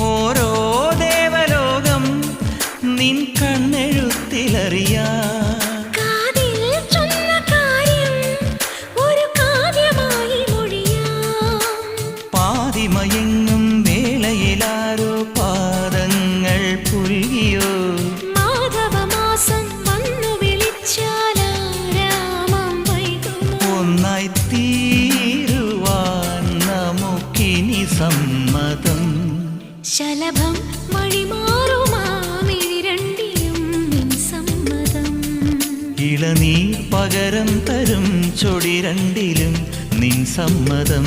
ഓരോ ദേവലോകം നിൻ കണ്ണെഴുത്തിലറിയാ പാതിമയങ്ങും വേളയിലാരോ പാദങ്ങൾ പുൽകിയോ മാധവമാസം വന്നു വിളിച്ചാലാരാമം വൈകുമോ ഒന്നായി തീരുവാൻ നമുക്കിനി സമ്മതം ശലഭം വഴിമാറുമാമിരണ്ടിലും നിൻ സമ്മതം ഇളനീർ പകരം തരും ചൊടി രണ്ടിലും നിൻ സമ്മതം